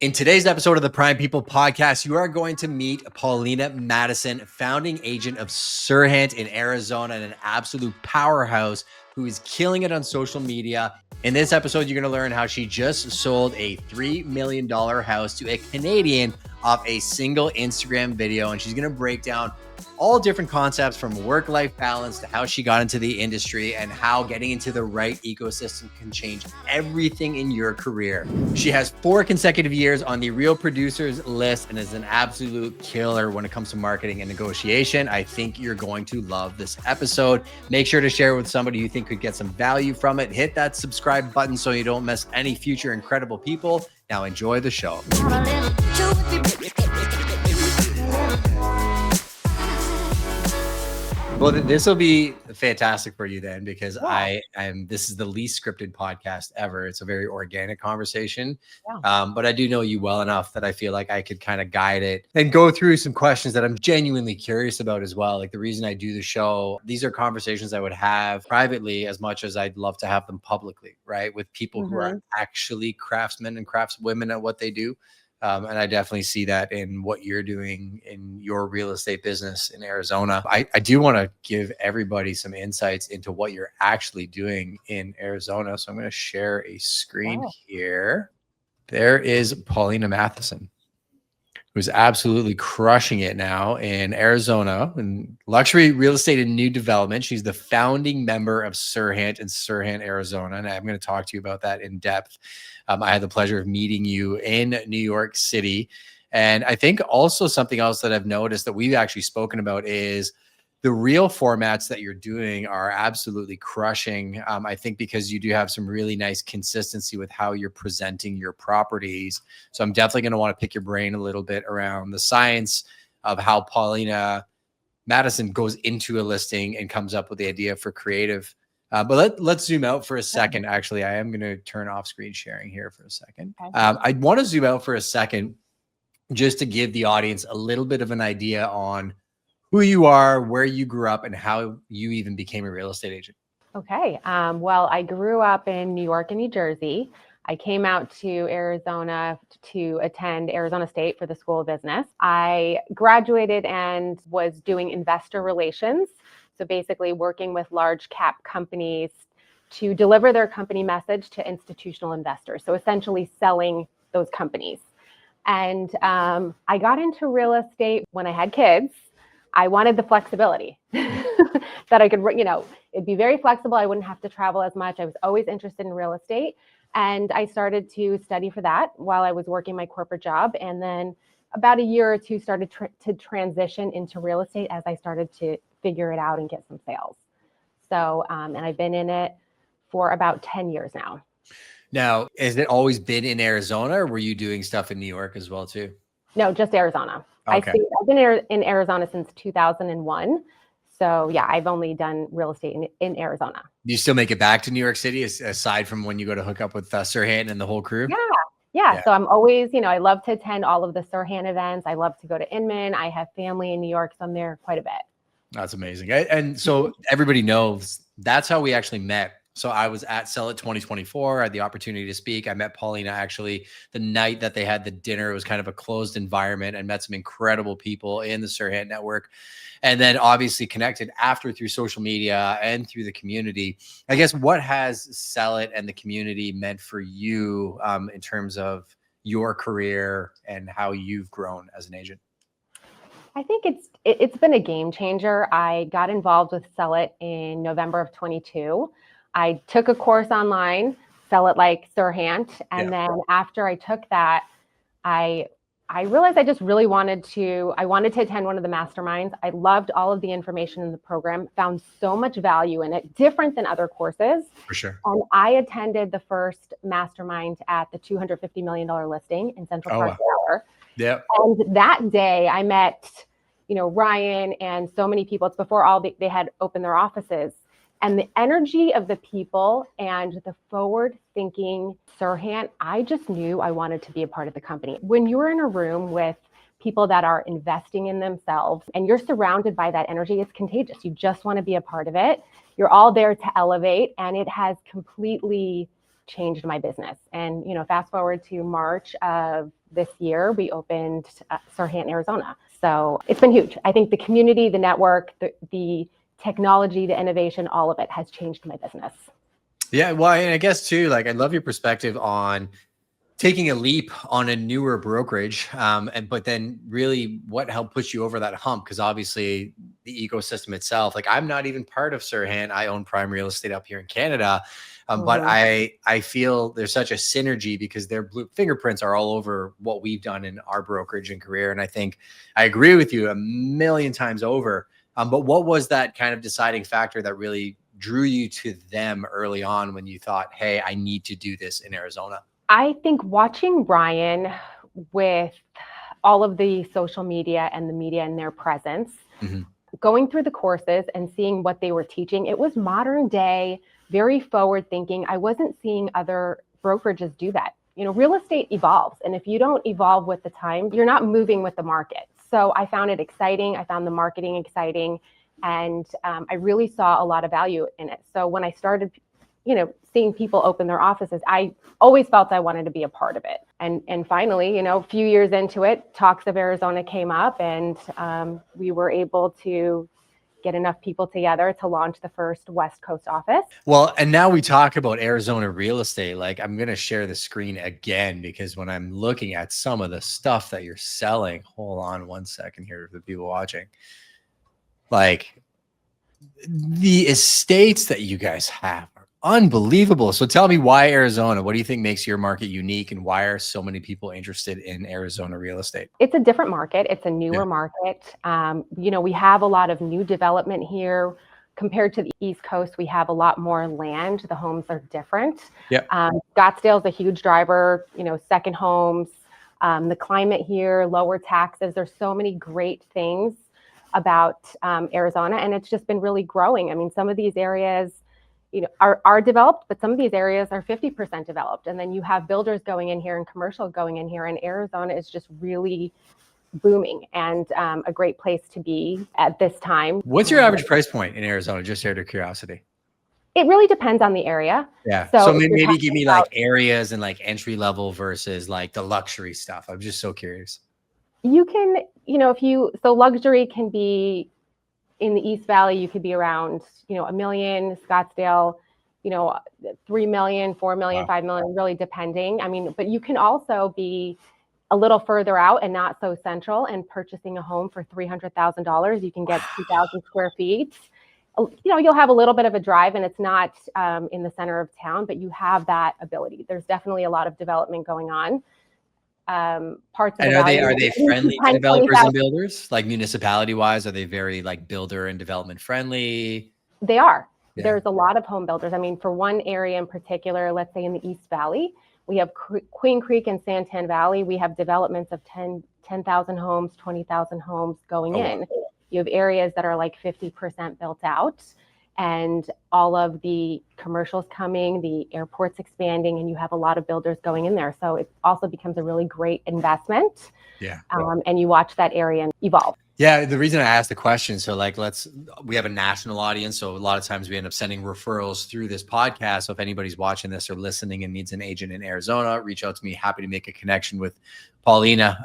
In today's episode of the Prime People podcast, you are going to meet Paulina Matteson, founding agent of Sirhant in Arizona, and an absolute powerhouse who is killing it on social media. In this episode, you're going to learn how she just sold a $3 million house to a Canadian off a single Instagram video. And she's going to break down all different concepts from work-life balance to how she got into the industry and how getting into the right ecosystem can change everything in your career. She has 4 consecutive years on the Real Producers list and is an absolute killer when it comes to marketing and negotiation. I think you're going to love this episode. Make sure to share it with somebody you think could get some value from it. Hit that subscribe button so you don't miss any future incredible people. Now enjoy the show. Well, this will be fantastic for you then, because this is the least scripted podcast ever. It's a very organic conversation. But I do know you well enough that I feel like I could kind of guide it and go through some questions that I'm genuinely curious about as well. Like the reason I do the show, these are conversations I would have privately as much as I'd love to have them publicly, right? With people who are actually craftsmen and craftswomen at what they do. And I definitely see that in what you're doing in your real estate business in Arizona. I do want to give everybody some insights into what you're actually doing in Arizona. So I'm going to share a screen here. There is Paulina Matteson, who's absolutely crushing it now in Arizona in luxury real estate and new development. She's the founding member of Sirhant in Sirhant, Arizona. And I'm going to talk to you about that in depth. I had the pleasure of meeting you in New York City. And I think also something else that I've noticed that we've actually spoken about is the real formats that you're doing are absolutely crushing. I think because you do have some really nice consistency with how you're presenting your properties. So I'm definitely going to want to pick your brain a little bit around the science of how Paulina Matteson goes into a listing and comes up with the idea for creative. But let's zoom out for a second. Actually, I am going to turn off screen sharing here for a second. I want to zoom out for a second just to give the audience a little bit of an idea on who you are, where you grew up, and how you even became a real estate agent. Okay. Well, I grew up in New York and New Jersey. I came out to Arizona to attend Arizona State for the School of Business. I graduated and was doing investor relations. So basically working with large cap companies to deliver their company message to institutional investors. So essentially selling those companies. And I got into real estate when I had kids. I wanted the flexibility that I could, it'd be very flexible. I wouldn't have to travel as much. I was always interested in real estate. And I started to study for that while I was working my corporate job. And then about a year or two started to transition into real estate as I started to figure it out and get some sales. So, and I've been in it for about 10 years now. Now, has it always been in Arizona, or were you doing stuff in New York as well too? No, just Arizona. Okay. I've been in Arizona since 2001. So yeah, I've only done real estate in Arizona. Do you still make it back to New York City aside from when you go to hook up with Sirhant and the whole crew? Yeah. So I'm always, I love to attend all of the Sirhant events. I love to go to Inman. I have family in New York, so I'm there quite a bit. That's amazing. And so everybody knows that's how we actually met. So I was at Sell It 2024. I had the opportunity to speak. I met Paulina actually the night that they had the dinner. It was kind of a closed environment, and met some incredible people in the Sirhant network. And then obviously connected after through social media and through the community. I guess what has Sell It and the community meant for you in terms of your career and how you've grown as an agent? I think it's been a game changer. I got involved with Sell It in November of 22. I took a course online, Sell It like Sirhant. And then after I took that, I realized I just really wanted to attend one of the masterminds. I loved all of the information in the program, found so much value in it, different than other courses. For sure. And I attended the first mastermind at the $250 million listing in Central Park Tower. Yeah. And that day I met, Ryan and so many people. It's before they had opened their offices. And the energy of the people and the forward-thinking Sirhant, I just knew I wanted to be a part of the company. When you're in a room with people that are investing in themselves and you're surrounded by that energy, it's contagious. You just want to be a part of it. You're all there to elevate, and it has completely changed my business. And, fast forward to March of this year, we opened Sirhan, Arizona. So it's been huge. I think the community, the network, the technology, the innovation, all of it has changed my business. Yeah, well, and I guess too, like I love your perspective on taking a leap on a newer brokerage, but then really what helped push you over that hump? Because obviously the ecosystem itself, like I'm not even part of Sirhan. I own prime real estate up here in Canada, but I feel there's such a synergy because their blue fingerprints are all over what we've done in our brokerage and career. And I think I agree with you a million times over. But what was that kind of deciding factor that really drew you to them early on when you thought, hey, I need to do this in Arizona? I think watching Ryan with all of the social media and the media and their presence, going through the courses and seeing what they were teaching, it was modern day, very forward thinking. I wasn't seeing other brokerages do that. You know, real estate evolves. And if you don't evolve with the time, you're not moving with the market. So I found it exciting. I found the marketing exciting. And I really saw a lot of value in it. So when I started, seeing people open their offices, I always felt I wanted to be a part of it. And finally, a few years into it, Talks of Arizona came up, and we were able to get enough people together to launch the first West Coast office. Well, and now we talk about Arizona real estate. Like I'm going to share the screen again, because when I'm looking at some of the stuff that you're selling, hold on one second here for the people watching. Like the estates that you guys have are unbelievable. So tell me, why Arizona? What do you think makes your market unique, and why are so many people interested in Arizona real estate? It's a different market. It's a newer market. We have a lot of new development here. Compared to the East Coast, we have a lot more land. The homes are different. Scottsdale is a huge driver, second homes, the climate here, lower taxes. There's so many great things about Arizona, and it's just been really growing. I mean, some of these areas, are developed, but some of these areas are 50% developed. And then you have builders going in here and commercial going in here, and Arizona is just really booming and a great place to be at this time. What's your average price point in Arizona? Just out of curiosity. It really depends on the area. Yeah. So maybe give me like areas and like entry level versus like the luxury stuff. I'm just so curious. You can, so luxury can be in the East Valley, you could be around, $1 million, Scottsdale, 3 million, 4 million, 5 million, really depending. I mean, but you can also be a little further out and not so central and purchasing a home for $300,000. You can get 2,000 square feet. You'll have a little bit of a drive, and it's not in the center of town, but you have that ability. There's definitely a lot of development going on. Parts of and are they friendly to developers and builders? Like municipality wise, are they very like builder and development friendly? They are. Yeah. There's a lot of home builders. I mean, for one area in particular, let's say in the East Valley, we have Queen Creek and Santan Valley. We have developments of 10,000 homes, 20,000 homes going in. Wow. You have areas that are like 50% built out, and all of the commercials coming, the airport's expanding, and you have a lot of builders going in there. So it also becomes a really great investment. Yeah. And you watch that area evolve. Yeah. The reason I asked the question, so like, we have a national audience. So a lot of times we end up sending referrals through this podcast. So if anybody's watching this or listening and needs an agent in Arizona, reach out to me. Happy to make a connection with Paulina.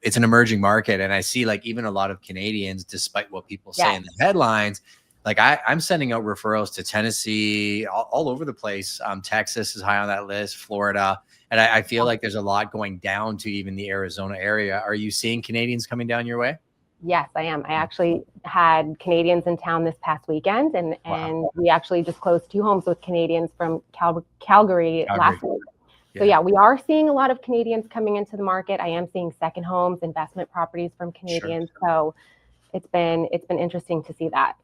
It's an emerging market. And I see like even a lot of Canadians, despite what people say in the headlines, like I'm sending out referrals to Tennessee, all over the place. Texas is high on that list, Florida. And I feel like there's a lot going down to even the Arizona area. Are you seeing Canadians coming down your way? Yes, I am. I actually had Canadians in town this past weekend, and we actually just closed 2 homes with Canadians from Calgary last week. So yeah, we are seeing a lot of Canadians coming into the market. I am seeing second homes, investment properties from Canadians. Sure. So it's been interesting to see that.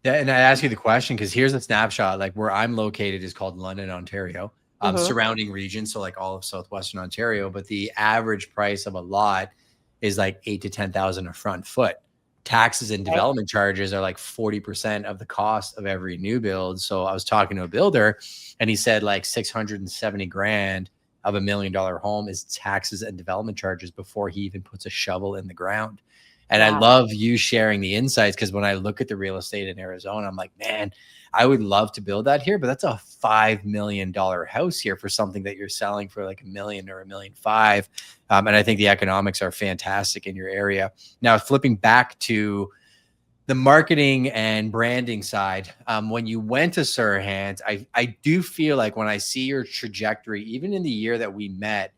Yeah, and I ask you the question because here's a snapshot. Like where I'm located is called London, Ontario, surrounding region. So like all of southwestern Ontario, but the average price of a lot is like 8,000 to 10,000 a front foot. Taxes and development charges are like 40% of the cost of every new build. So I was talking to a builder, and he said like 670 grand of $1 million home is taxes and development charges before he even puts a shovel in the ground. And I love you sharing the insights, because when I look at the real estate in Arizona, I'm like, man, I would love to build that here, but that's a $5 million house here for something that you're selling for like $1 million or $1.5 million. And I think the economics are fantastic in your area. Now, flipping back to the marketing and branding side, when you went to Sirhan's, I do feel like when I see your trajectory, even in the year that we met,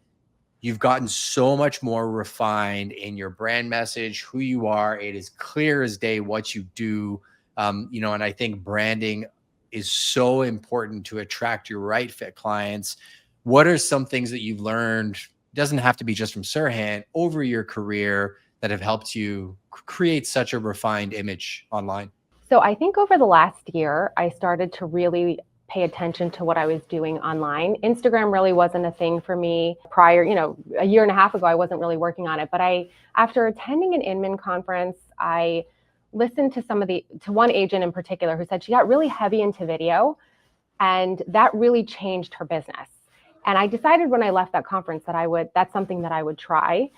you've gotten so much more refined in your brand message, who you are. It is clear as day what you do. And I think branding is so important to attract your right fit clients. What are some things that you've learned? It doesn't have to be just from Sirhan, over your career, that have helped you create such a refined image online? So I think over the last year, I started to really pay attention to what I was doing online. Instagram really wasn't a thing for me prior, a year and a half ago, I wasn't really working on it. But after attending an Inman conference, I listened to one agent in particular who said she got really heavy into video, and that really changed her business. And I decided when I left that conference that that's something that I would try.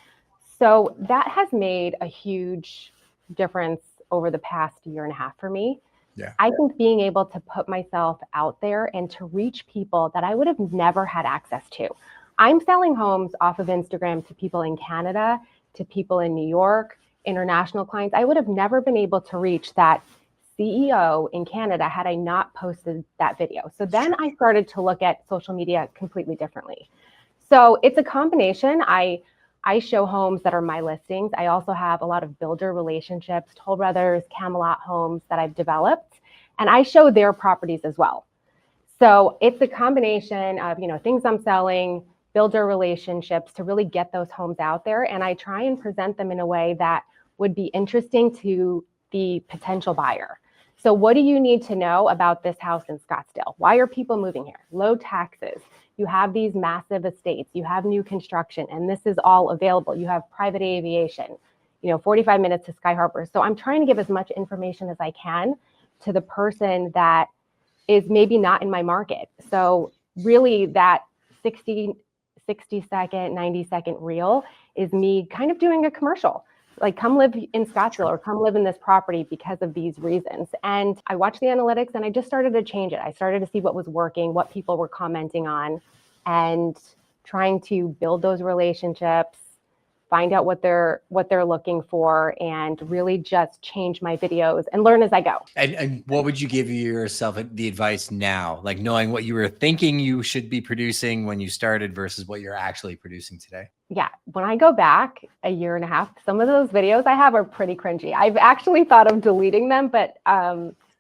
So that has made a huge difference over the past year and a half for me. Yeah. I think being able to put myself out there and to reach people that I would have never had access to. I'm selling homes off of Instagram to people in Canada, to people in New York, international clients. I would have never been able to reach that CEO in Canada had I not posted that video. So then I started to look at social media completely differently. So it's a combination. I show homes that are my listings. I also have a lot of builder relationships, Toll Brothers, Camelot homes that I've developed, and I show their properties as well. So it's a combination of, things I'm selling, builder relationships to really get those homes out there. And I try and present them in a way that would be interesting to the potential buyer. So what do you need to know about this house in Scottsdale? Why are people moving here? Low taxes. You have these massive estates, you have new construction, and this is all available. You have private aviation, 45 minutes to Sky Harbor. So I'm trying to give as much information as I can to the person that is maybe not in my market. So really that 60 second, 90-second reel is me kind of doing a commercial. Like, come live in Scottsdale or come live in this property because of these reasons. And I watched the analytics and I just started to change it. I started to see what was working, what people were commenting on, and trying to build those relationships, find out what they're looking for, and really just change my videos and learn as I go. And what would you give yourself the advice now, like knowing what you were thinking you should be producing when you started versus what you're actually producing today? Yeah, when I go back a year and a half, some of those videos I have are pretty cringy. I've actually thought of deleting them, but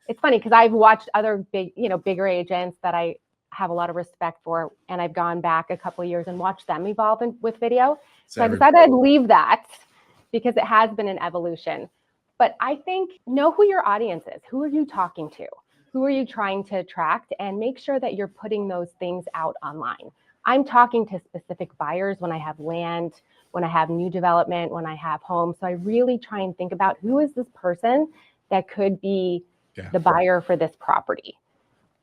it's funny because I've watched other bigger agents that I have a lot of respect for, and I've gone back a couple of years and watched them evolve with video. So I decided I'd leave that because it has been an evolution. But I think know who your audience is. Who are you talking to? Who are you trying to attract? And make sure that you're putting those things out online. I'm talking to specific buyers when I have land, when I have new development, when I have homes. So I really try and think about who is this person that could be the buyer for this property.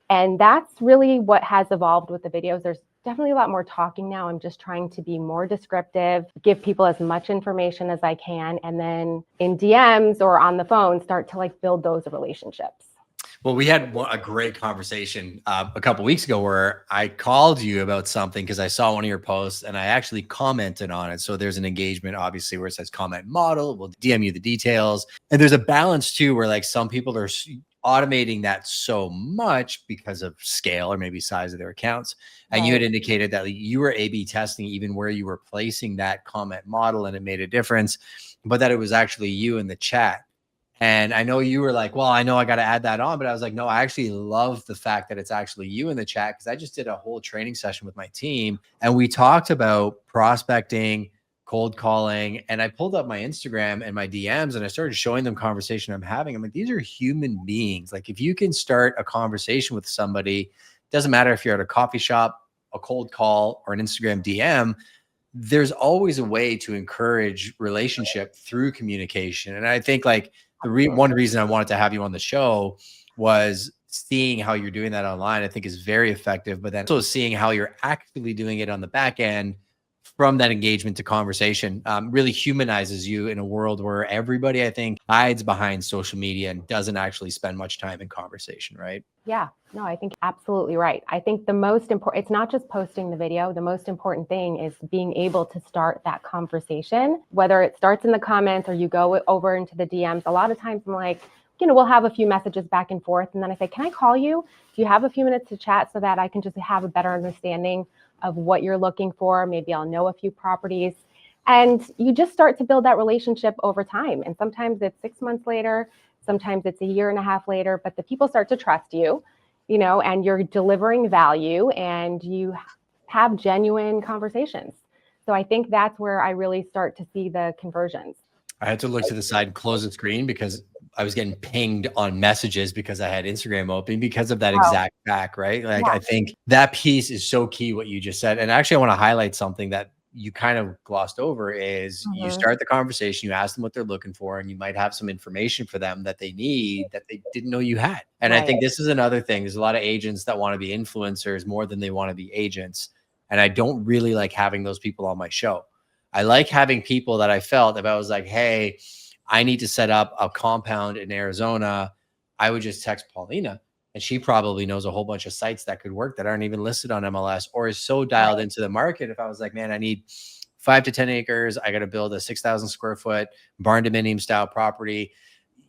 And that's really what has evolved with the videos. There's definitely a lot more talking now. I'm just trying to be more descriptive, give people as much information as I can, and then in DMs or on the phone, start to build those relationships. Well, we had a great conversation a couple of weeks ago where I called you about something because I saw one of your posts and I actually commented on it. So there's an engagement, obviously, where it says comment model. We'll DM you the details. And there's a balance too, where some people are automating that so much because of scale or maybe size of their accounts. And you had indicated that you were A/B testing even where you were placing that comment model and it made a difference, but that it was actually you in the chat. And I know you were like, well, I know I got to add that on, but I was like, no, I actually love the fact that it's actually you in the chat, because I just did a whole training session with my team and we talked about prospecting, cold calling, and I pulled up my Instagram and my DMs and I started showing them conversation I'm having. I'm like, these are human beings. Like, if you can start a conversation with somebody, doesn't matter if you're at a coffee shop, a cold call, or an Instagram DM, there's always a way to encourage relationship through communication. And I think one reason I wanted to have you on the show was seeing how you're doing that online, I think is very effective, but then also seeing how you're actively doing it on the back end from that engagement to conversation, really humanizes you in a world where everybody, I think, hides behind social media and doesn't actually spend much time in conversation, right? Yeah, no, I think absolutely right. I think the most important, it's not just posting the video. The most important thing is being able to start that conversation, whether it starts in the comments or you go over into the DMs. A lot of times I'm like, we'll have a few messages back and forth. And then I say, can I call you? Do you have a few minutes to chat so that I can just have a better understanding of what you're looking for? Maybe I'll know a few properties. And you just start to build that relationship over time. And sometimes it's 6 months later, sometimes it's a year and a half later, but the people start to trust you, and you're delivering value and you have genuine conversations. So I think that's where I really start to see the conversions. I had to look to the side and close the screen because I was getting pinged on messages because I had Instagram open because of that exact fact, right? Like, I think that piece is so key, what you just said. And actually, I want to highlight something that you kind of glossed over is you start the conversation, you ask them what they're looking for, and you might have some information for them that they need that they didn't know you had. And I think this is another thing. There's a lot of agents that want to be influencers more than they want to be agents. And I don't really like having those people on my show. I like having people that I felt if I was like, hey, I need to set up a compound in Arizona, I would just text Paulina, and she probably knows a whole bunch of sites that could work that aren't even listed on MLS or is so dialed into the market. If I was like, man, I need 5 to 10 acres, I got to build a 6,000 square foot barn dominium style property,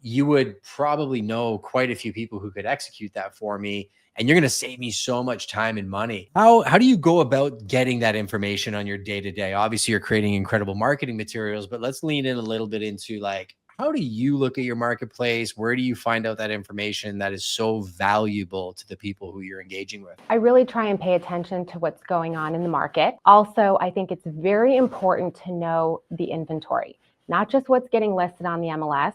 you would probably know quite a few people who could execute that for me. And you're going to save me so much time and money. How do you go about getting that information on your day-to-day? Obviously, you're creating incredible marketing materials, but let's lean in a little bit into like, how do you look at your marketplace? Where do you find out that information that is so valuable to the people who you're engaging with? I really try and pay attention to what's going on in the market. Also, I think it's very important to know the inventory, not just what's getting listed on the MLS.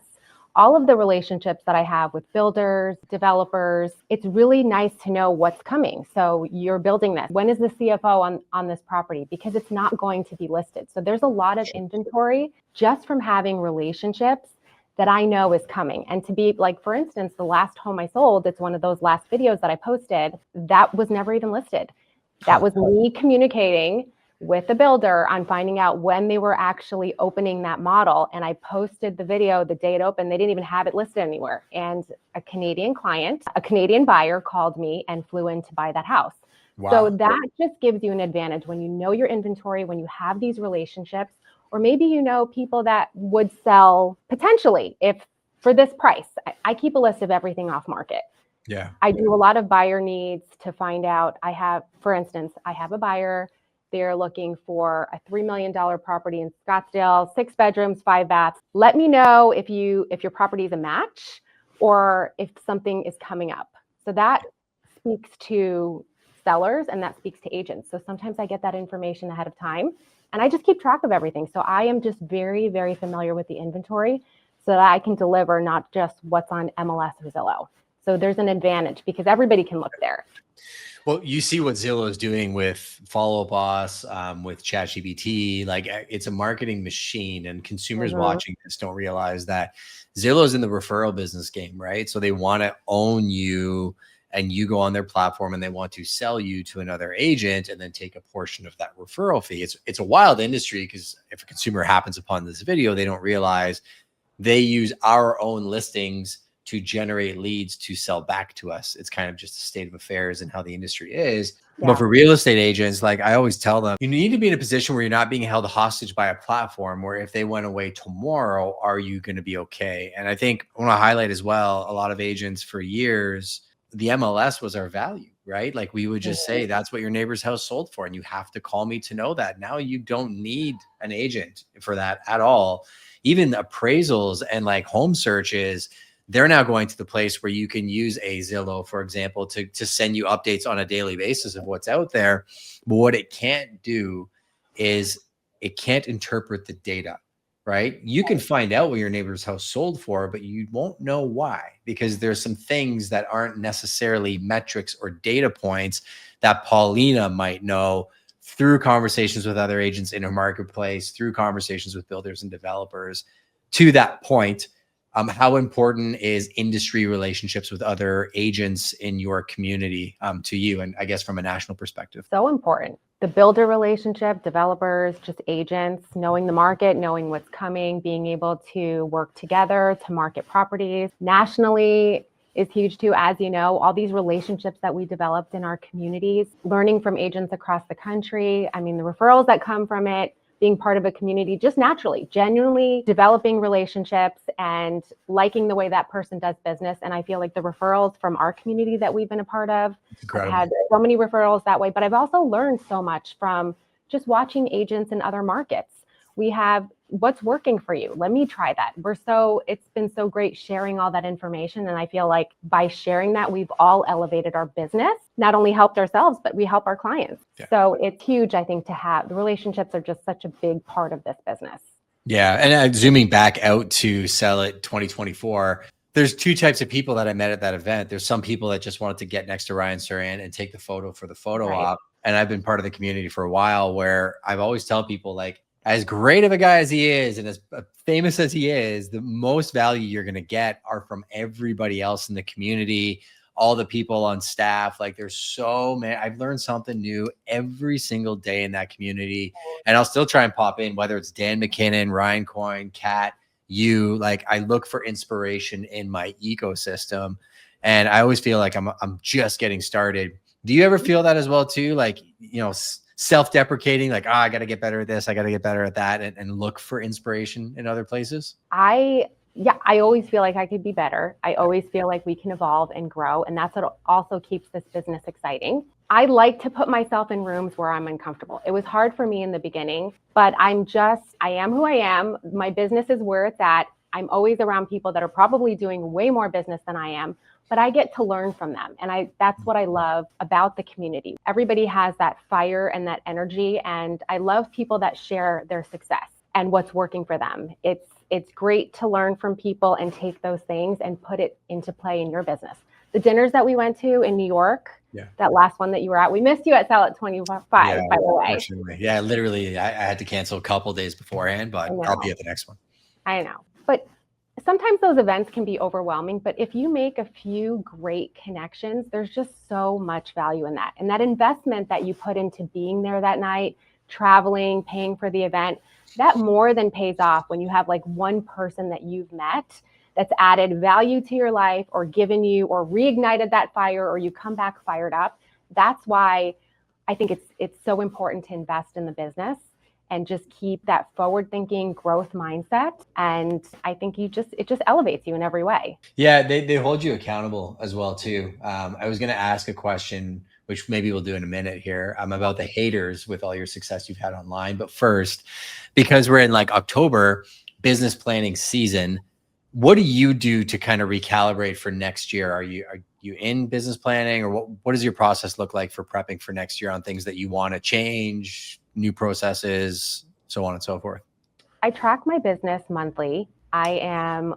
All of the relationships that I have with builders, developers, it's really nice to know what's coming. So you're building this. When is the CFO on this property? Because it's not going to be listed. So there's a lot of inventory just from having relationships that I know is coming. And to be like, for instance, the last home I sold, it's one of those last videos that I posted, that was never even listed. That was me communicating with the builder on finding out when they were actually opening that model. And I posted the video the day it opened. They didn't even have it listed anywhere. And a Canadian client, a Canadian buyer called me and flew in to buy that house. Wow. So that just gives you an advantage when you know your inventory, when you have these relationships, or maybe you know people that would sell potentially if for this price. I keep a list of everything off market. Yeah. I do a lot of buyer needs to find out. For instance, I have a buyer. They're looking for a $3 million property in Scottsdale, 6 bedrooms, 5 baths. Let me know if your property is a match or if something is coming up. So that speaks to sellers and that speaks to agents. So sometimes I get that information ahead of time and I just keep track of everything. So I am just very, very familiar with the inventory so that I can deliver not just what's on MLS or Zillow. So there's an advantage because everybody can look there. Well, you see what Zillow is doing with Follow Up Boss, with ChatGPT. Like, it's a marketing machine, and consumers watching this don't realize that Zillow's in the referral business game, right? So they want to own you, and you go on their platform, and they want to sell you to another agent, and then take a portion of that referral fee. It's a wild industry because if a consumer happens upon this video, they don't realize they use our own listings to generate leads to sell back to us. It's kind of just the state of affairs and how the industry is. Yeah. But for real estate agents, like I always tell them, you need to be in a position where you're not being held hostage by a platform where if they went away tomorrow, are you going to be okay? And I think I want to highlight as well, a lot of agents for years, the MLS was our value, right? Like we would just say, that's what your neighbor's house sold for. And you have to call me to know that. Now you don't need an agent for that at all. Even appraisals and like home searches, they're now going to the place where you can use a Zillow, for example, to send you updates on a daily basis of what's out there. But what it can't do is it can't interpret the data, right? You can find out what your neighbor's house sold for, but you won't know why, because there's some things that aren't necessarily metrics or data points that Paulina might know through conversations with other agents in her marketplace, through conversations with builders and developers. To that point, how important is industry relationships with other agents in your community to you? And I guess from a national perspective. So important. the builder relationship, developers, just agents, knowing the market, knowing what's coming, being able to work together to market properties. Nationally is huge too, as you know, all these relationships that we developed in our communities, learning from agents across the country. I mean, the referrals that come from it, being part of a community, just naturally, genuinely developing relationships and liking the way that person does business. And I feel like the referrals from our community that we've been a part of, I've had so many referrals that way, but I've also learned so much from just watching agents in other markets. We have what's working for you. Let me try that. It's been so great sharing all that information. And I feel like by sharing that, we've all elevated our business, not only helped ourselves, but we help our clients. Yeah. So it's huge, I think, to have the relationships are just such a big part of this business. Yeah. And zooming back out to Sell It 2024, there's two types of people that I met at that event. There's some people that just wanted to get next to Ryan Surin and take the photo for the photo op. And I've been part of the community for a while where I've always tell people, like, as great of a guy as he is and as famous as he is, the most value you're going to get are from everybody else in the community, all the people on staff. Like, there's so many. I've learned something new every single day in that community. And I'll still try and pop in, whether it's Dan McKinnon, Ryan Coyne, Kat, you. Like, I look for inspiration in my ecosystem. And I always feel like I'm just getting started. Do you ever feel that as well too? Like, you know, self-deprecating, like, I got to get better at this, I got to get better at that, and look for inspiration in other places? I always feel like I could be better. I always feel like we can evolve and grow. And that's what also keeps this business exciting. I like to put myself in rooms where I'm uncomfortable. It was hard for me in the beginning, but I am who I am. My business is where it's at. I'm always around people that are probably doing way more business than I am, but I get to learn from them. And that's what I love about the community. Everybody has that fire and that energy. And I love people that share their success and what's working for them. It's great to learn from people and take those things and put it into play in your business. The dinners that we went to in New York, that last one that you were at, we missed you at Sell It 25, by the way. Yeah, literally, I had to cancel a couple days beforehand, but I'll be at the next one. I know. But sometimes those events can be overwhelming, but if you make a few great connections, there's just so much value in that. And that investment that you put into being there that night, traveling, paying for the event, that more than pays off when you have like one person that you've met that's added value to your life or given you or reignited that fire, or you come back fired up. That's why I think it's so important to invest in the business and just keep that forward-thinking growth mindset. And I think it just elevates you in every way. Yeah, they hold you accountable as well too. I was going to ask a question, which maybe we'll do in a minute here, about the haters with all your success you've had online. But first, because we're in like October, business planning season, what do you do to kind of recalibrate for next year? Are you in business planning, or what does your process look like for prepping for next year on things that you want to change, new processes, so on and so forth? I track my business monthly. I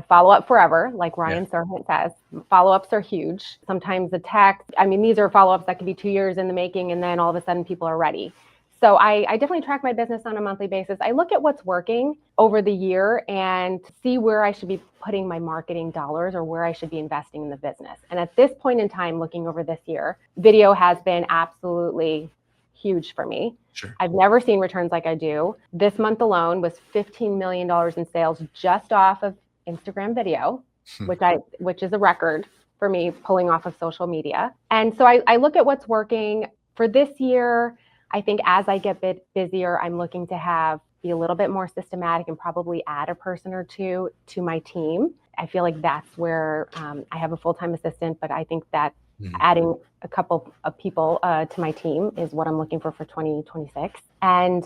follow up forever, like Ryan Surin says. Follow-ups are huge. Sometimes a text. I mean, these are follow-ups that could be 2 years in the making, and then all of a sudden people are ready. So I definitely track my business on a monthly basis. I look at what's working over the year and see where I should be putting my marketing dollars or where I should be investing in the business. And at this point in time, looking over this year, video has been absolutely huge for me. Sure. I've never seen returns like I do. This month alone was $15 million in sales just off of Instagram video, which is a record for me, pulling off of social media. And so I look at what's working for this year. I think as I get busier, I'm looking to be a little bit more systematic and probably add a person or two to my team. I feel like that's where I have a full-time assistant, but I think that adding a couple of people to my team is what I'm looking for 2026. And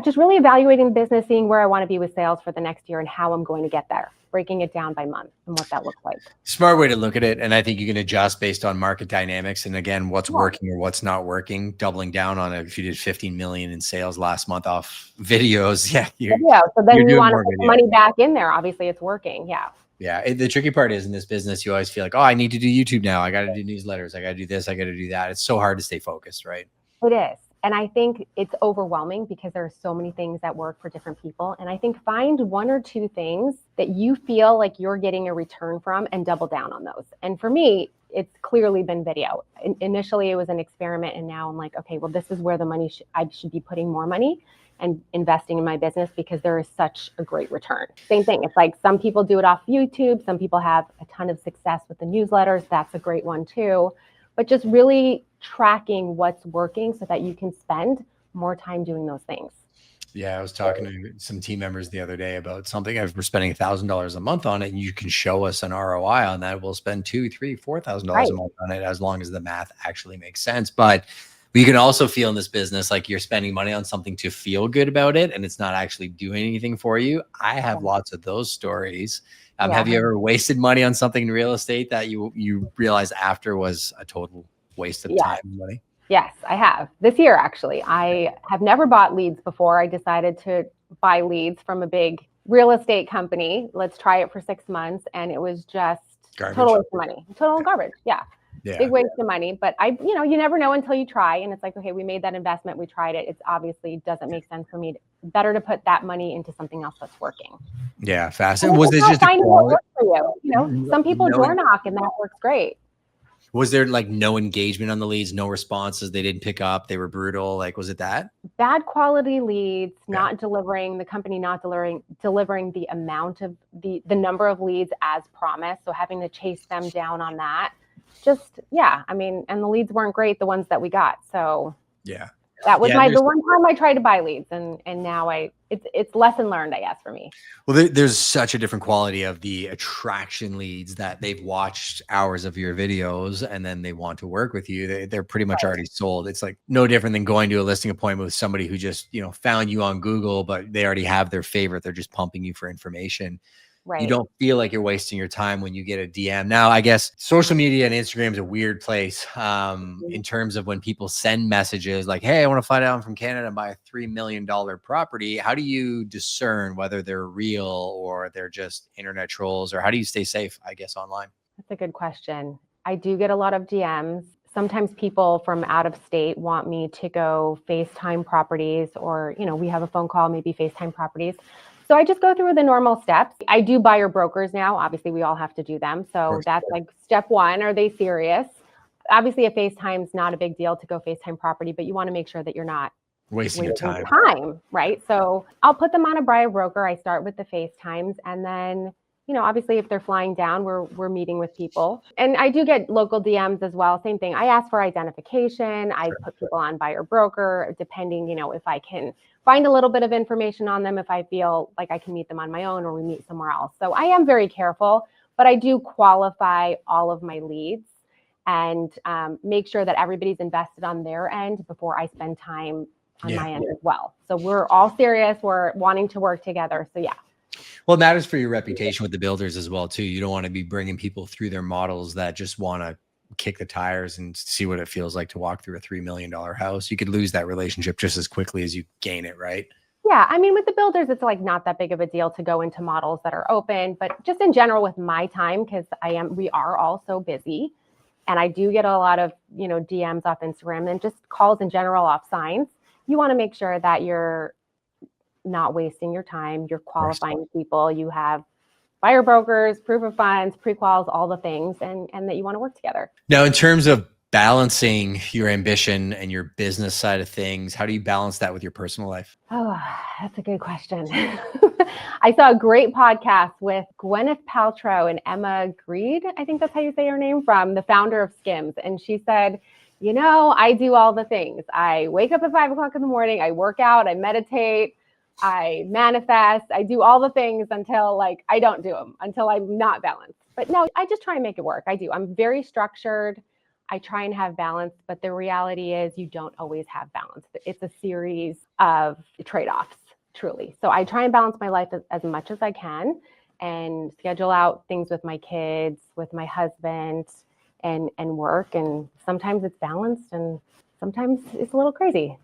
just really evaluating the business, seeing where I want to be with sales for the next year and how I'm going to get there, breaking it down by month and what that looks like. Smart way to look at it. And I think you can adjust based on market dynamics. And again, what's working or what's not working, doubling down on it. If you did 15 million in sales last month off videos, so then you want to put the money back in there. Obviously it's working. Yeah. The tricky part is in this business, you always feel like, oh, I need to do YouTube now. I got to do newsletters. I got to do this. I got to do that. It's so hard to stay focused, right? It is. And I think it's overwhelming because there are so many things that work for different people. And I think find one or two things that you feel like you're getting a return from and double down on those. And for me, it's clearly been video. Initially, it was an experiment. And now I'm like, okay, well, this is where the money, I should be putting more money and investing in my business because there is such a great return. Same thing. It's like some people do it off YouTube. Some people have a ton of success with the newsletters. That's a great one too. But just really tracking what's working so that you can spend more time doing those things. Yeah, I was talking to some team members the other day about something. We're spending $1,000 a month on it, and you can show us an ROI on that. We'll spend $2,000, $3,000, $4,000 a month on it, as long as the math actually makes sense. But we can also feel in this business like you're spending money on something to feel good about it, and it's not actually doing anything for you. I have lots of those stories. Have you ever wasted money on something in real estate that you realized after was a total waste of time and money? Yes, I have. This year, actually. I have never bought leads before. I decided to buy leads from a big real estate company. Let's try it for 6 months. And it was just total waste of money. Total garbage. Yeah. Big waste of money. But you never know until you try. And it's like, okay, we made that investment. We tried it. It's obviously doesn't make sense for me. Better to put that money into something else that's working. Yeah. Fascinating. Was it just finding what works for you? Some people door knock and that works great. Was there like no engagement on the leads, no responses? They didn't pick up. They were brutal. Like, was it that? Bad quality leads, not delivering, the company not delivering the amount of the number of leads as promised. So having to chase them down on that. Just, I mean, and the leads weren't great, the ones that we got. So that was the one time I tried to buy leads, and now it's lesson learned, I guess, for me. Well, there's such a different quality of the attraction leads that they've watched hours of your videos and then they want to work with you. They're pretty much already sold. It's like no different than going to a listing appointment with somebody who just, found you on Google, but they already have their favorite. They're just pumping you for information. Right. You don't feel like you're wasting your time when you get a DM. Now, I guess social media and Instagram is a weird place in terms of when people send messages like, hey, I want to fly down from Canada and buy a $3 million property. How do you discern whether they're real or they're just internet trolls, or how do you stay safe, I guess, online? That's a good question. I do get a lot of DMs. Sometimes people from out of state want me to go FaceTime properties, or, we have a phone call, maybe FaceTime properties. So I just go through the normal steps. I do buyer brokers now. Obviously, we all have to do them. So that's like step one. Are they serious? Obviously, a FaceTime's not a big deal to go FaceTime property, but you want to make sure that you're not wasting your time. Right? So I'll put them on a buyer broker. I start with the FaceTimes, and then, obviously, if they're flying down, we're meeting with people. And I do get local DMs as well. Same thing. I ask for identification. I put people on buyer broker, depending, if I can find a little bit of information on them, if I feel like I can meet them on my own or we meet somewhere else. So I am very careful, but I do qualify all of my leads and make sure that everybody's invested on their end before I spend time on my end as well. So we're all serious. We're wanting to work together. So Well, it matters for your reputation with the builders as well, too. You don't want to be bringing people through their models that just want to kick the tires and see what it feels like to walk through a $3 million house. You could lose that relationship just as quickly as you gain it, right? Yeah. I mean, with the builders, it's like not that big of a deal to go into models that are open, but just in general with my time, because we are all so busy, and I do get a lot of, DMs off Instagram and just calls in general off signs. You want to make sure that you're not wasting your time. You're qualifying people. You have buyer brokers, proof of funds, pre-quals, all the things, and that you want to work together. Now, in terms of balancing your ambition and your business side of things, how do you balance that with your personal life? Oh, that's a good question. I saw a great podcast with Gwyneth Paltrow and Emma Greed. I think that's how you say her name, from the founder of Skims. And she said, I do all the things. I wake up at 5 o'clock in the morning. I work out. I meditate. I manifest, I do all the things until I don't do them, until I'm not balanced. But no, I just try and make it work. I do. I'm very structured. I try and have balance, but the reality is you don't always have balance. It's a series of trade-offs, truly. So I try and balance my life as much as I can and schedule out things with my kids, with my husband, and work. And sometimes it's balanced and sometimes it's a little crazy.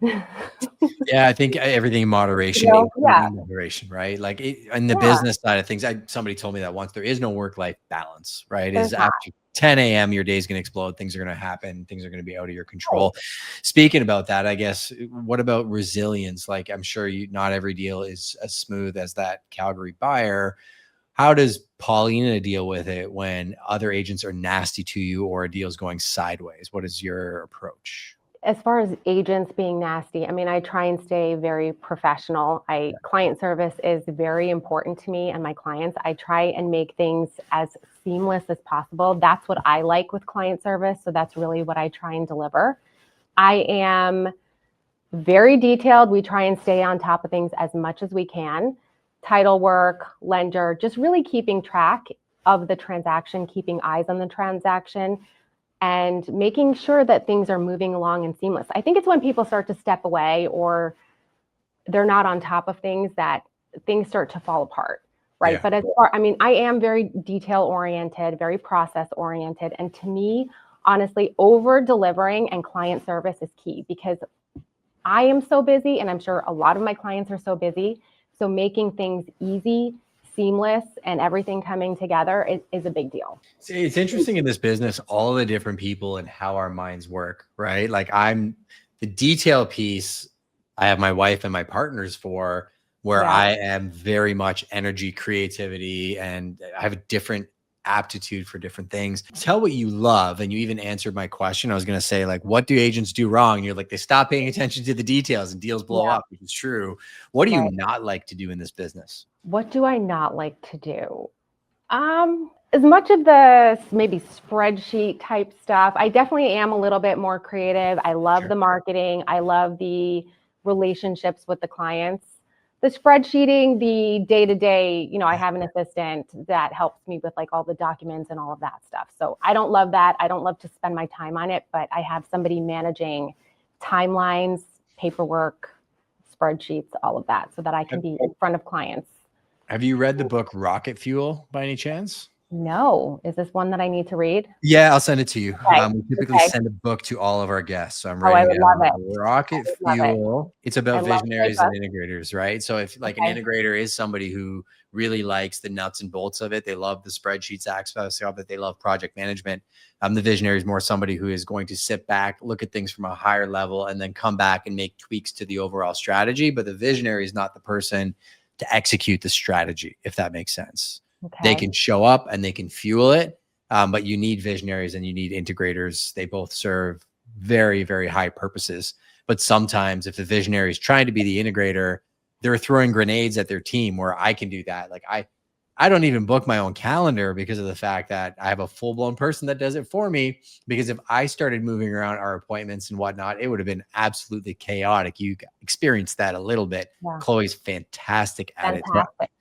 Yeah, I think everything in moderation, moderation, right? In the business side of things, somebody told me that once, there is no work-life balance, right? Is after 10 a.m. your day's going to explode. Things are going to happen. Things are going to be out of your control. Speaking about that, I guess, what about resilience? Like, I'm sure not every deal is as smooth as that Calgary buyer. How does Paulina deal with it when other agents are nasty to you or a deal's going sideways? What is your approach? As far as agents being nasty, I mean, I try and stay very professional. Client service is very important to me and my clients. I try and make things as seamless as possible. That's what I like with client service. So that's really what I try and deliver. I am very detailed. We try and stay on top of things as much as we can. Title work, lender, just really keeping track of the transaction, keeping eyes on the transaction, and making sure that things are moving along and seamless. I think it's when people start to step away or they're not on top of things that things start to fall apart, right? Yeah. But as far, I mean, I am very detail oriented, very process oriented. And to me, honestly, over delivering and client service is key because I am so busy and I'm sure a lot of my clients are so busy. So making things easy, seamless, and everything coming together is a big deal. See, it's interesting in this business, all the different people and how our minds work, right? Like I'm the detail piece, I have my wife and my partners for, where I am very much energy, creativity, and I have a different aptitude for different things. Tell what you love. And you even answered my question. I was going to say, like, what do agents do wrong? And you're like, they stop paying attention to the details and deals blow up, which is true. What do you not like to do in this business? What do I not like to do? As much of the maybe spreadsheet type stuff, I definitely am a little bit more creative. I love the marketing. I love the relationships with the clients. The spreadsheeting, the day-to-day, I have an assistant that helps me with like all the documents and all of that stuff. So I don't love that. I don't love to spend my time on it, but I have somebody managing timelines, paperwork, spreadsheets, all of that so that I can be in front of clients. Have you read the book Rocket Fuel by any chance? No. Is this one that I need to read? Yeah, I'll send it to you. We typically send a book to all of our guests. So I'm writing down Rocket Fuel. It's about visionaries and integrators, right? So if like an integrator is somebody who really likes the nuts and bolts of it, they love the spreadsheets aspect of it, they love project management. The visionary is more somebody who is going to sit back, look at things from a higher level, and then come back and make tweaks to the overall strategy. But the visionary is not the person to execute the strategy, if that makes sense. They can show up and they can fuel it, but you need visionaries and you need integrators. They both serve very, very high purposes. But sometimes if the visionary is trying to be the integrator, they're throwing grenades at their team where I can do that. Like I don't even book my own calendar because of the fact that I have a full-blown person that does it for me. Because if I started moving around our appointments and whatnot, it would have been absolutely chaotic. You experienced that a little bit. Yeah. Chloe's fantastic at it.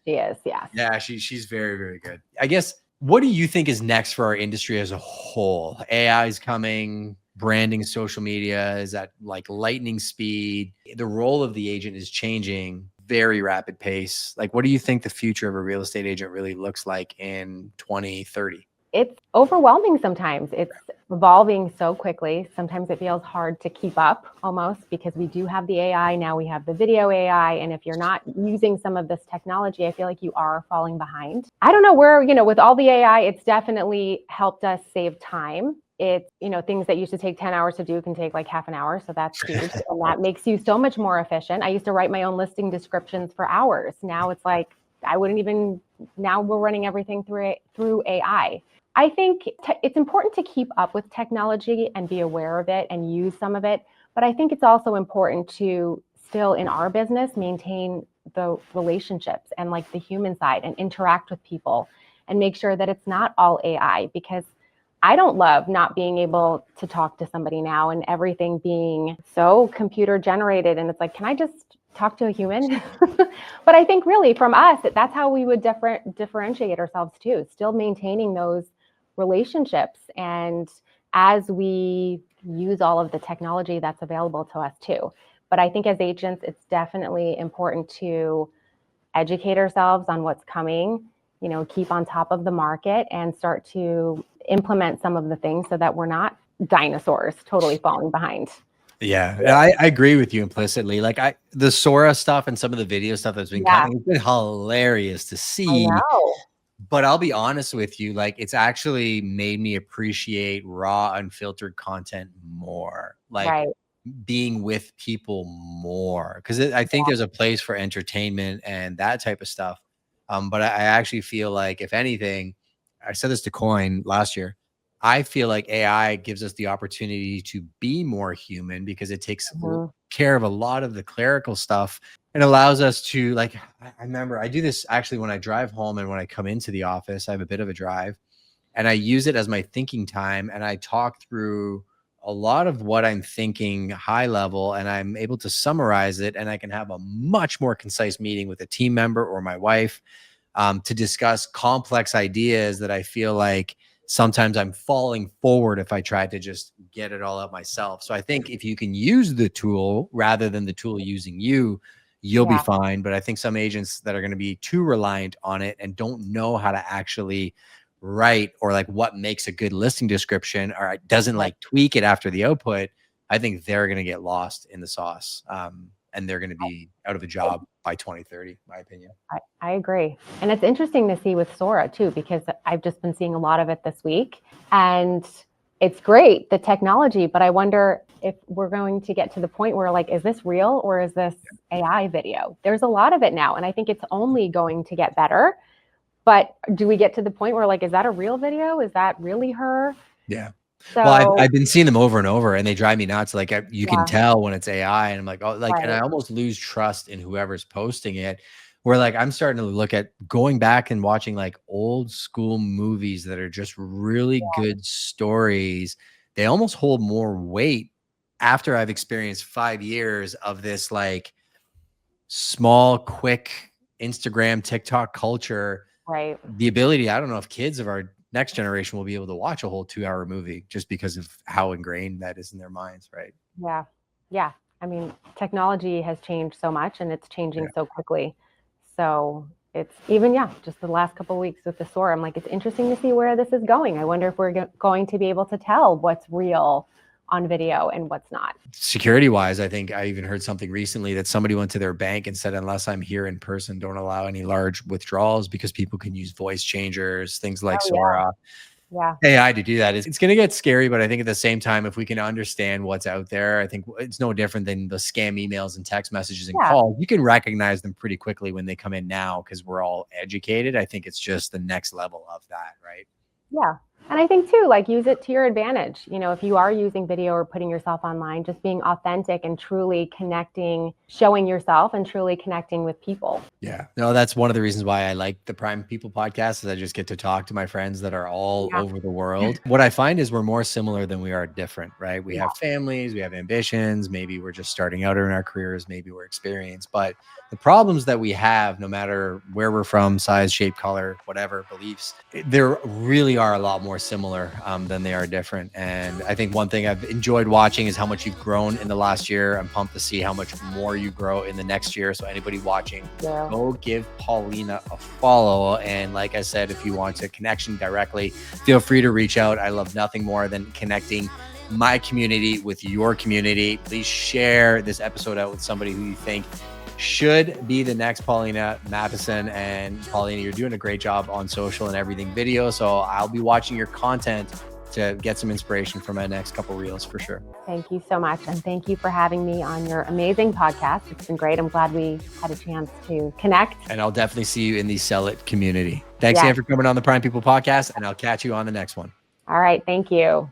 She is, yeah. Yeah, she's very, very good. I guess, what do you think is next for our industry as a whole? AI is coming, branding, social media is at like lightning speed. The role of the agent is changing very rapid pace. Like, what do you think the future of a real estate agent really looks like in 2030? It's overwhelming sometimes. It's evolving so quickly. Sometimes it feels hard to keep up almost because we do have the AI. Now we have the video AI. And if you're not using some of this technology, I feel like you are falling behind. I don't know where, with all the AI, it's definitely helped us save time. It's, things that used to take 10 hours to do can take like half an hour. So that's huge. And that makes you so much more efficient. I used to write my own listing descriptions for hours. Now it's like, now we're running everything through AI. I think it's important to keep up with technology and be aware of it and use some of it. But I think it's also important to still in our business, maintain the relationships and like the human side and interact with people and make sure that it's not all AI, because I don't love not being able to talk to somebody now and everything being so computer generated. And it's like, can I just talk to a human? But I think really from us, that's how we would differentiate ourselves too, still maintaining those relationships. And as we use all of the technology that's available to us too. But I think as agents, it's definitely important to educate ourselves on what's coming, keep on top of the market and start to implement some of the things so that we're not dinosaurs totally falling behind. Yeah, I agree with you implicitly. Like the Sora stuff and some of the video stuff that's been coming, it's been hilarious to see. But I'll be honest with you, like it's actually made me appreciate raw, unfiltered content more, like Right. being with people more. Because I think there's a place for entertainment and that type of stuff. But I actually feel like, if anything, I said this to Coin last year. I feel like AI gives us the opportunity to be more human because it takes Mhm. care of a lot of the clerical stuff and allows us to, like, I remember I do this actually when I drive home and when I come into the office. I have a bit of a drive, and I use it as my thinking time, and I talk through a lot of what I'm thinking high level, and I'm able to summarize it, and I can have a much more concise meeting with a team member or my wife, to discuss complex ideas that I feel like sometimes I'm falling forward if I try to just get it all out myself. So I think if you can use the tool rather than the tool using you, you'll be Yeah. fine. But I think some agents that are going to be too reliant on it and don't know how to actually write, or like what makes a good listing description, or doesn't Right. like tweak it after the output, I think they're going to get lost in the sauce. And they're going to be out of a job by 2030, my opinion. I agree. And it's interesting to see with Sora too, because I've just been seeing a lot of it this week. And it's great, the technology, but I wonder if we're going to get to the point where, like, is this real or is this AI video? There's a lot of it now, and I think it's only going to get better. But do we get to the point where, like, is that a real video? Is that really her? Yeah. Well, So, I've been seeing them over and over, and they drive me nuts. Like, you can yeah, tell when it's AI, and I'm like, oh, like, and I right. almost lose trust in whoever's posting it. Where, like, I'm starting to look at going back and watching like old school movies that are just really good stories. They almost hold more weight after I've experienced 5 years of this like small, quick Instagram, TikTok culture. Right. The ability, I don't know if kids of our next generation will be able to watch a whole 2-hour movie just because of how ingrained that is in their minds, right? Yeah. Yeah. I mean, technology has changed so much and it's changing Yeah. so quickly. So it's even, yeah, just the last couple of weeks with the SOAR, I'm like, it's interesting to see where this is going. I wonder if we're going to be able to tell what's real on video and what's not. Security wise, I think I even heard something recently that somebody went to their bank and said, unless I'm here in person, don't allow any large withdrawals because people can use voice changers, things like Oh, yeah. Sora, Yeah. AI to do that. It's going to get scary, but I think at the same time, if we can understand what's out there, I think it's no different than the scam emails and text messages and Yeah. calls. You can recognize them pretty quickly when they come in now because we're all educated. I think it's just the next level of that, right? Yeah. And I think too, like, use it to your advantage. If you are using video or putting yourself online, just being authentic and truly connecting, showing yourself and truly connecting with people. Yeah. No, that's one of the reasons why I like the Prime People podcast, is I just get to talk to my friends that are all Yeah. over the world. What I find is we're more similar than we are different, right? We Yeah. have families, we have ambitions, maybe we're just starting out in our careers, maybe we're experienced, but the problems that we have, no matter where we're from, size, shape, color, whatever, beliefs, there really are a lot more similar than they are different. And I think one thing I've enjoyed watching is how much you've grown in the last year. I'm pumped to see how much more you grow in the next year. So anybody watching, go give Paulina a follow. And like I said, if you want a connection directly, feel free to reach out. I love nothing more than connecting my community with your community. Please share this episode out with somebody who you think should be the next Paulina Matteson. And Paulina, you're doing a great job on social and everything video. So I'll be watching your content to get some inspiration for my next couple reels for sure. Thank you so much. And thank you for having me on your amazing podcast. It's been great. I'm glad we had a chance to connect. And I'll definitely see you in the Sell It community. Thanks again for coming on the Prime People podcast, and I'll catch you on the next one. All right. Thank you.